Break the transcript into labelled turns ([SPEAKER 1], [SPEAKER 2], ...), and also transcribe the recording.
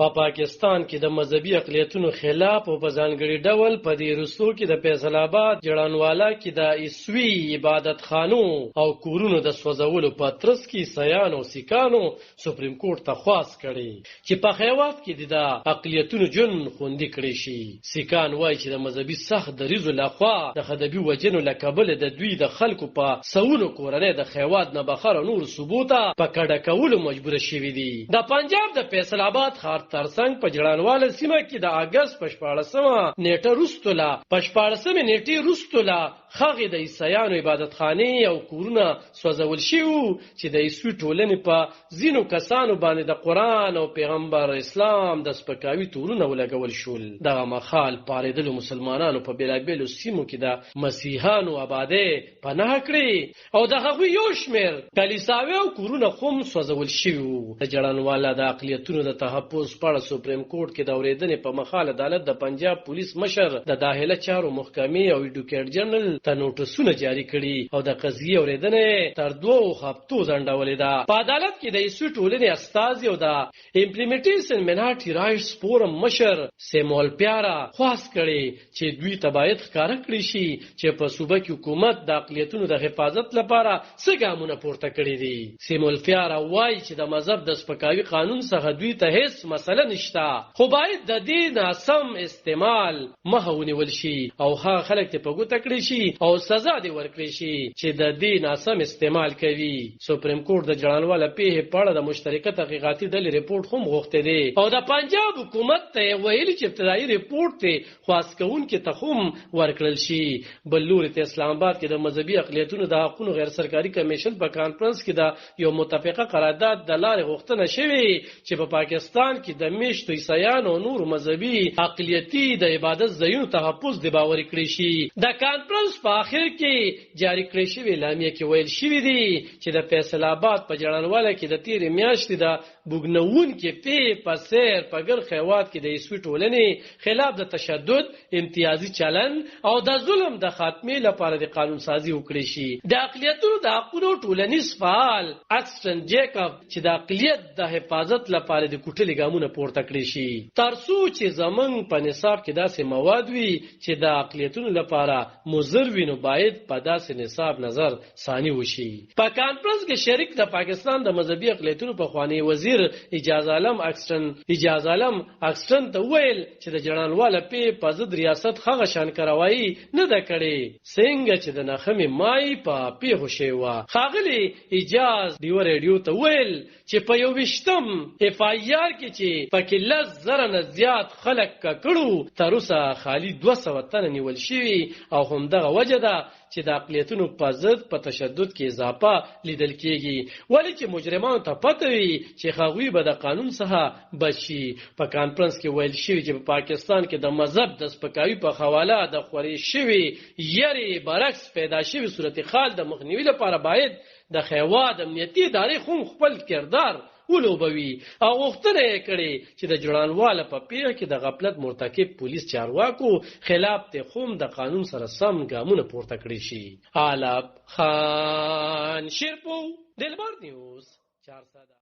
[SPEAKER 1] په پاکستان کې د مذهبي اقلیتونو خلاف او په ځانګړي ډول په دې وروستو کې د فیصل آباد جړانوالا کې د عیسوي عبادت خانو او کورونو د سوځولو په ترڅ کې عیسایانو او سیکانو سپریم کورټ ته خواست کړي چې په خیوات کې د اقلیتونو جون خوندي کړي شي. سیکان وایي چې د مذهبي سخت دریزو لخوا د خدبي وجنو لکبل د دوی د خلکو په سونو کورنۍ د خیوات نه بخره نور ثبوته په کډه کولو مجبور شوي دي. د پنجاب د فیصل آباد ښار ترڅنګ په جړانواله سیمه کې د اگست په 14 نیټه وروسته په 14 نیټې وروسته خغې د عیسایانو عبادت خانې او کورونه سوځول شوي چې د عیسوي ټولنې په ځینو کسانو باندې د قرآن او پیغمبر اسلام د سپکاوي تورونه ولګول شول. دغه مخال پارېدلو مسلمانانو په بېلابېلو سیمو کې د مسیحیانو آبادۍ پناه کړې او د هغوی یو شمېر کلیساوي او کورونه هم سوځول شوي وو. د جړانوالا د اقلیتونو د تحفظ په اړه سپریم کورټ کې د اورېدنې په مخال عدالت د پنجاب پولیس مشر د داخله چارو محکمې او ایډوکیټ جنرال ته نوټسونه جاری کړي او د قضیې اورېدنې تر 2 هفتو ځنډولې ده. په عدالت کې د عیسوي ټولنې استازي او د امپلیمنټیشن مینارټي رایټس فورم مشر سیمول پیارا خواست کړي چې دوی ته باید ښکاره کړي شي چې په صوبه کې حکومت د اقلیتونو د حفاظت لپاره څه ګامونه پورته کړي دي. سیمول پیارا وایي چې د مذهب د سپکاوي قانون څخه دوی ته هیڅ مسله نشته، خو باید د دې ناسم استعمال مخه ونیول شي او هغه خلک ته په ګوته کړي شي او سزا دې ورکړي شي چې د دې ناسم استعمال کوي. سپریم کورټ د جړانوالا پیښې په اړه د مشترکه تحقیقاتي ډلې ریپورت هم غوښتی دی او د پنجاب حکومت ته ویلي چې ابتدایي ریپورت ته خواست کوونکي ته هم ورکړل شي. بل لوري ته اسلام آباد کې د مذهبي اقلیتونو د حقوقو غیر سرکاري کمیشن په کانفرنس کې د یو متفقه قرارداد د لارې غوښتنه شوې چې په پاکستان کې د میشتو عیسایانو او نورو مذهبي اقلیتي د عبادت ځایونو تحفظ دی باوري کړی شي. د کانفرنس په اخر کې جاری کړی شوی اعلامیه کې ویل شوی دی چې د فیصل آباد په جړانواله کې د تیرې میاشتې د بوګنون کې په سیر په ګر خیوات کې د عیسوي ټولنې خلاف د تشدد امتیازي چلن او د ظلم د خاتمې لپاره د قانون سازي وکړي شي. د اقلیتونو د حقوقو ټولنیز فعال اکسټن جیکب چې د اقلیت د حفاظت لپاره د کوټلې ګامونه پورته کړی شي تر څو چې زمونږ په نصاب کې داسې مواد وي چې د اقلیتونو لپاره مضر وي نو باید په داسې نصاب نظر ثاني وشي. په کانفرنس کې شریک د پاکستان د مذهبي اقلیتونو په خوانی وزیر اجاز عالم اکسټن ته ویل چې د جړانوالا په ضد ریاست هغه شان کاروایی نه ده کړې څنګه چې د نخمه مای په پیښو شوی و. ښاغلي اجاز دیو ریډیو ته ویل چې په 21م اف آی آر کې چې پکې 10,000 نه زیات خلک کړو تر اوسه خالی 200 تنه نیول شوي او همدغه وجه ده چې د اقلیتونو په ضد په تشدد کې اضافه لیدل کېږي ولی چې مجرمانو ته پته وي چې هغوی به د قانون څخه بچي. په کانفرنس کې ویل شوي چې په پاکستان کې د مذهب د سپکاوي په حواله د خوري شوي یری برعکس پیدا شوي صورتحال د مخنیوي لپاره باید د خیوات امنیتي ادارې هم خپل کردار ولوبوي او غوښتنه یې کړې چې د جړانوالا په پیښه کې د غفلت مرتکب پولیس چارواکو خلاف ته هم د قانون سره سم ګامونه پورته کړي شي. علب خان شیرپو دلبر نیوز 4